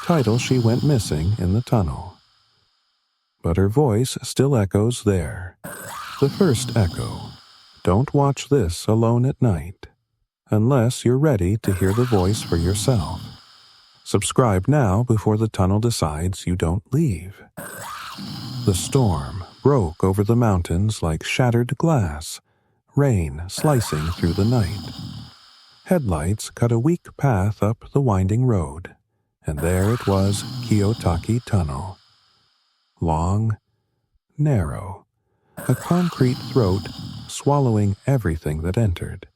title she went missing in the tunnel. But her voice still echoes there. The first echo. Don't watch this alone at night, unless you're ready to hear the voice for yourself. Subscribe now before the tunnel decides you don't leave. The storm broke over the mountains like shattered glass, rain slicing through the night. Headlights cut a weak path up the winding road, and there it was, Kiyotaki Tunnel. Long, narrow, a concrete throat swallowing everything that entered.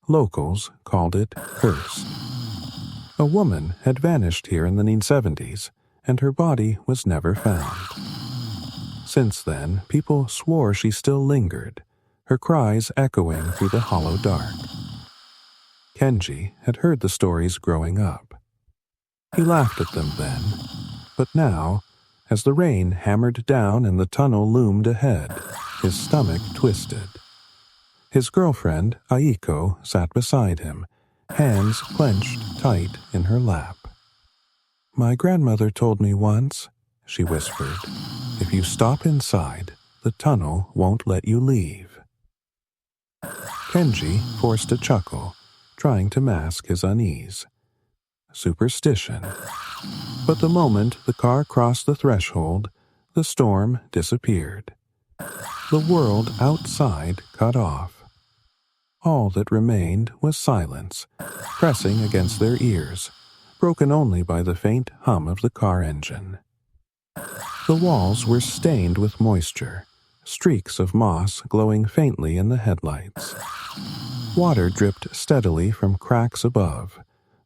Locals called it cursed. A woman had vanished here in the 1970s, and her body was never found. Since then, people swore she still lingered, her cries echoing through the hollow dark. Kenji had heard the stories growing up. He laughed at them then, but now, as the rain hammered down and the tunnel loomed ahead, his stomach twisted. His girlfriend, Aiko, sat beside him, hands clenched tight in her lap. "My grandmother told me once," she whispered, "if you stop inside, the tunnel won't let you leave." Kenji forced a chuckle, trying to mask his unease. Superstition. But the moment the car crossed the threshold, the storm disappeared. The world outside cut off. All that remained was silence, pressing against their ears, broken only by the faint hum of the car engine. The walls were stained with moisture, streaks of moss glowing faintly in the headlights. Water dripped steadily from cracks above,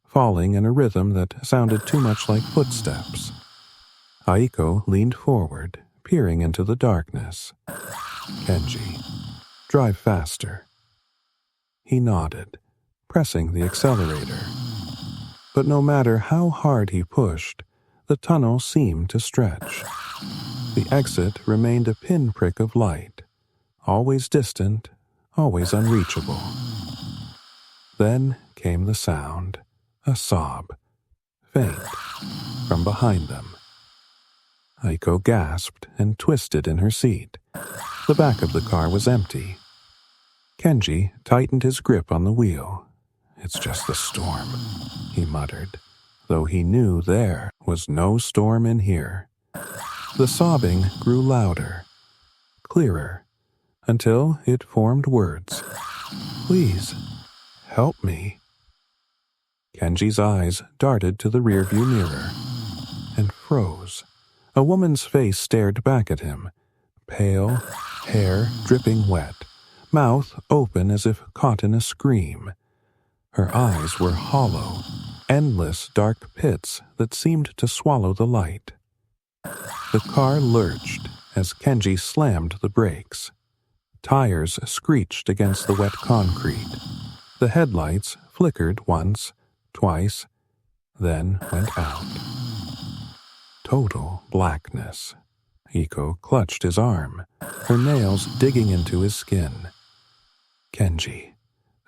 falling in a rhythm that sounded too much like footsteps. Aiko leaned forward, peering into the darkness. "Kenji, drive faster." He nodded, pressing the accelerator. But no matter how hard he pushed, the tunnel seemed to stretch. The exit remained a pinprick of light, always distant, always unreachable. Then came the sound, a sob, faint, from behind them. Aiko gasped and twisted in her seat. The back of the car was empty. Kenji tightened his grip on the wheel. "It's just the storm," he muttered, though he knew there was no storm in here. The sobbing grew louder, clearer, until it formed words. "Please, help me." Kenji's eyes darted to the rearview mirror and froze. A woman's face stared back at him, pale, hair dripping wet, mouth open as if caught in a scream. Her eyes were hollow, endless dark pits that seemed to swallow the light. The car lurched as Kenji slammed the brakes. Tires screeched against the wet concrete. The headlights flickered once, twice, then went out. Total blackness. Aiko clutched his arm, her nails digging into his skin. "Kenji,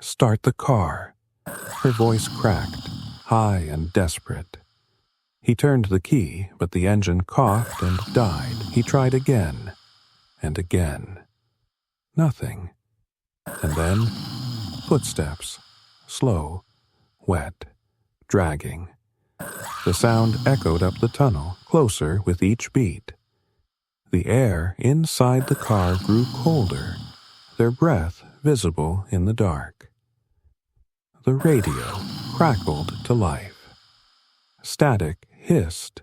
start the car." Her voice cracked, high and desperate. He turned the key, but the engine coughed and died. He tried again and again. Nothing. And then, footsteps, slow, wet, dragging. The sound echoed up the tunnel, closer with each beat. The air inside the car grew colder, their breath visible in the dark. The radio crackled to life. Static hissed,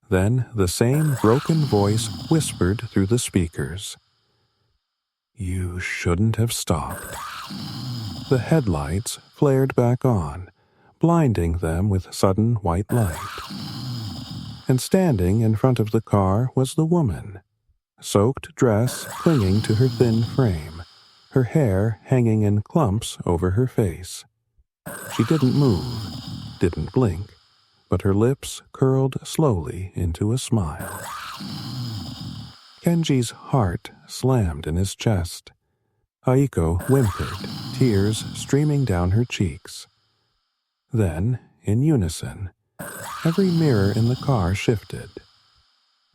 then the same broken voice whispered through the speakers. "You shouldn't have stopped." The headlights flared back on, blinding them with sudden white light. And standing in front of the car was the woman, soaked dress clinging to her thin frame, her hair hanging in clumps over her face. She didn't move, didn't blink, but her lips curled slowly into a smile. Kenji's heart slammed in his chest. Aiko whimpered, tears streaming down her cheeks. Then, in unison, Every mirror in the car shifted.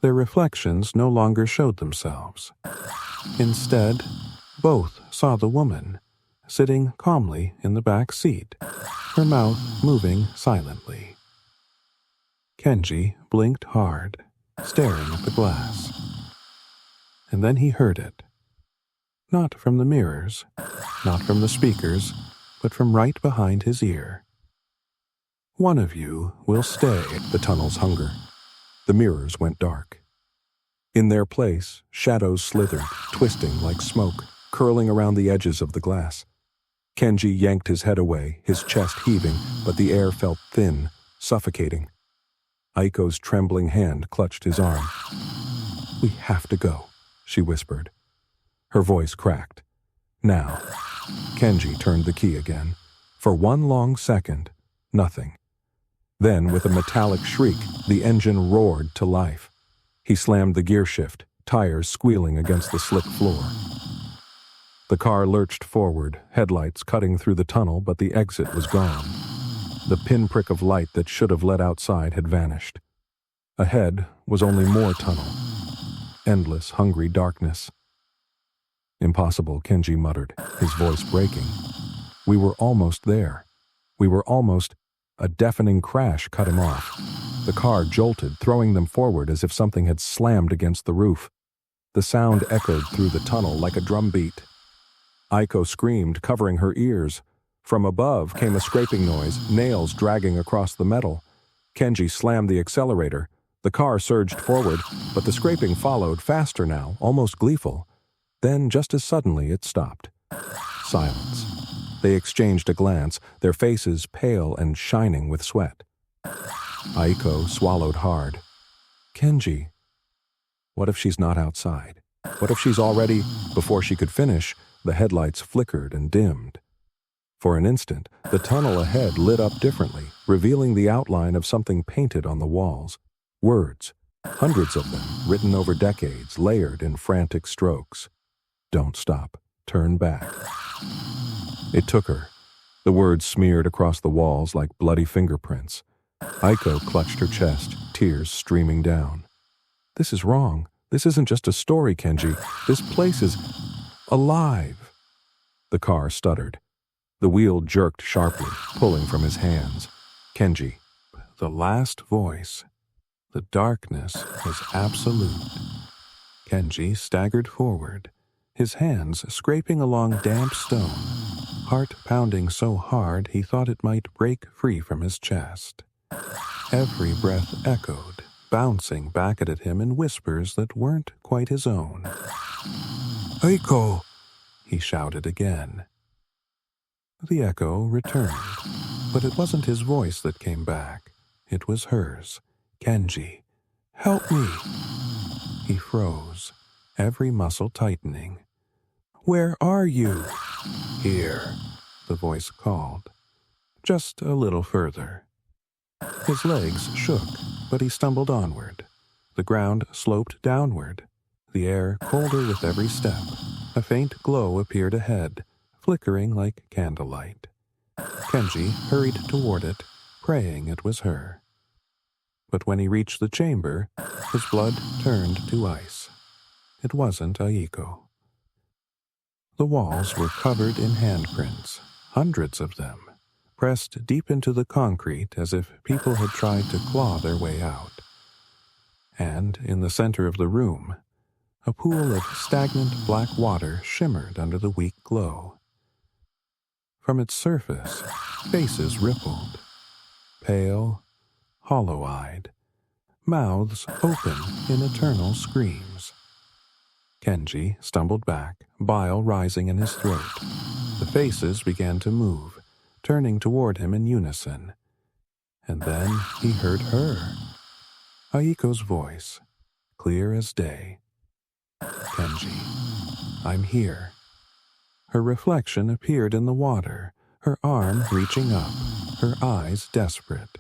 Their reflections no longer showed themselves. Instead, both saw the woman, sitting calmly in the back seat, her mouth moving silently. Kenji blinked hard, staring at the glass. And then he heard it. Not from the mirrors, not from the speakers, but from right behind his ear. "One of you will stay." The tunnel's hunger. The mirrors went dark. In their place, shadows slithered, twisting like smoke, curling around the edges of the glass. Kenji yanked his head away, his chest heaving, but the air felt thin, suffocating. Aiko's trembling hand clutched his arm. "We have to go," she whispered. Her voice cracked. Now, Kenji turned the key again. For one long second, nothing. Then, with a metallic shriek, the engine roared to life. He slammed the gear shift, tires squealing against the slick floor. The car lurched forward, headlights cutting through the tunnel, but the exit was gone. The pinprick of light that should have led outside had vanished. Ahead was only more tunnel. Endless, hungry darkness. "Impossible," Kenji muttered, his voice breaking. "We were almost there. We were almost—" A deafening crash cut him off. The car jolted, throwing them forward as if something had slammed against the roof. The sound echoed through the tunnel like a drumbeat. Aiko screamed, covering her ears. From above came a scraping noise, nails dragging across the metal. Kenji slammed the accelerator. The car surged forward, but the scraping followed, faster now, almost gleeful. Then, just as suddenly, it stopped. Silence. They exchanged a glance, their faces pale and shining with sweat. Aiko swallowed hard. Kenji. What if she's not outside? What if she's already... Before she could finish, the headlights flickered and dimmed. For an instant, the tunnel ahead lit up differently, revealing the outline of something painted on the walls. Words, hundreds of them, written over decades, layered in frantic strokes. "Don't stop. Turn back." It took her. The words smeared across the walls like bloody fingerprints. Aiko clutched her chest, tears streaming down. "This is wrong. This isn't just a story, Kenji. This place is alive." The car stuttered. The wheel jerked sharply, pulling from his hands. Kenji. The last voice. The darkness was absolute. Kenji staggered forward, his hands scraping along damp stone, heart pounding so hard he thought it might break free from his chest. Every breath echoed, bouncing back at him in whispers that weren't quite his own. "Aiko!" he shouted again. The echo returned, but it wasn't his voice that came back. It was hers. "Kenji, help me!" He froze, every muscle tightening. "Where are you?" "Here," the voice called. "Just a little further." His legs shook, but he stumbled onward. The ground sloped downward, the air colder with every step. A faint glow appeared ahead, flickering like candlelight. Kenji hurried toward it, praying it was her. But when he reached the chamber, his blood turned to ice. It wasn't Aiko. The walls were covered in handprints, hundreds of them, pressed deep into the concrete as if people had tried to claw their way out. And in the center of the room, a pool of stagnant black water shimmered under the weak glow. From its surface, faces rippled, pale, hollow-eyed, mouths open in eternal screams. Kenji stumbled back, bile rising in his throat. The faces began to move, turning toward him in unison. And then he heard her. Aiko's voice, clear as day. "Kenji, I'm here." Her reflection appeared in the water, her arm reaching up, her eyes desperate.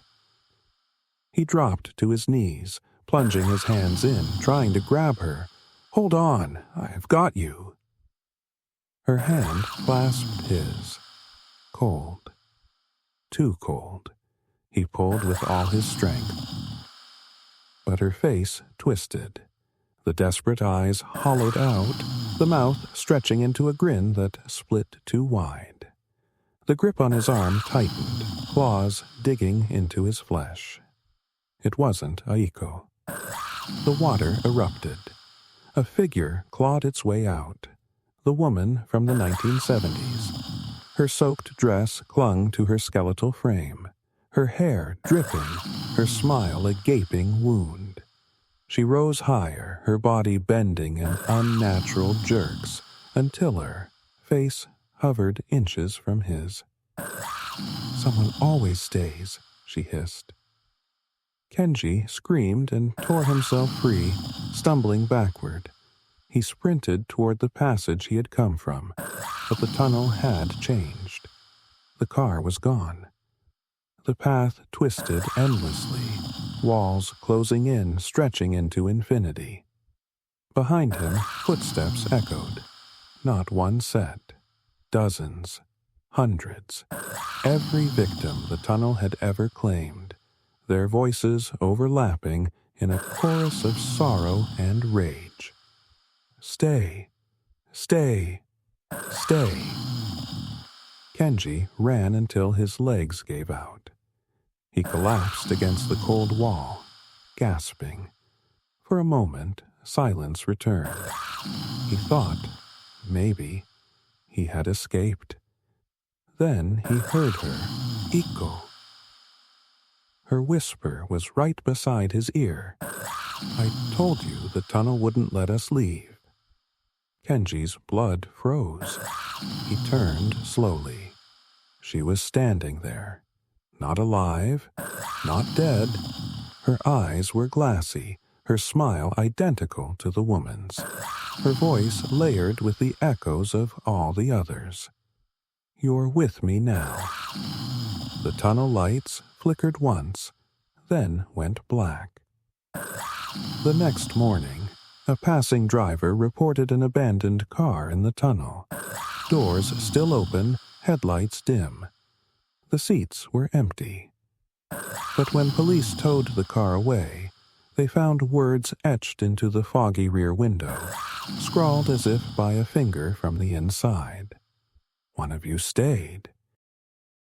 He dropped to his knees, plunging his hands in, trying to grab her. "Hold on, I've got you." Her hand clasped his. Cold. Too cold. He pulled with all his strength. But her face twisted, the desperate eyes hollowed out, the mouth stretching into a grin that split too wide. The grip on his arm tightened, claws digging into his flesh. It wasn't Aiko. The water erupted. A figure clawed its way out. The woman from the 1970s. Her soaked dress clung to her skeletal frame, her hair dripping, her smile a gaping wound. She rose higher, her body bending in unnatural jerks, until her face hovered inches from his. "Someone always stays," she hissed. Kenji screamed and tore himself free, stumbling backward. He sprinted toward the passage he had come from, but the tunnel had changed. The car was gone. The path twisted endlessly, walls closing in, stretching into infinity. Behind him, footsteps echoed. Not one set. Dozens. Hundreds. Every victim the tunnel had ever claimed, their voices overlapping in a chorus of sorrow and rage. "Stay. Stay. Stay." Kenji ran until his legs gave out. He collapsed against the cold wall, gasping. For a moment, silence returned. He thought, maybe, he had escaped. Then he heard her, "Iko." Her whisper was right beside his ear. "I told you the tunnel wouldn't let us leave." Kenji's blood froze. He turned slowly. She was standing there. Not alive, not dead. Her eyes were glassy, her smile identical to the woman's, her voice layered with the echoes of all the others. "You're with me now." The tunnel lights flickered once, then went black. The next morning, a passing driver reported an abandoned car in the tunnel. Doors still open, headlights dim. The seats were empty. But when police towed the car away, they found words etched into the foggy rear window, scrawled as if by a finger from the inside. "One of you stayed.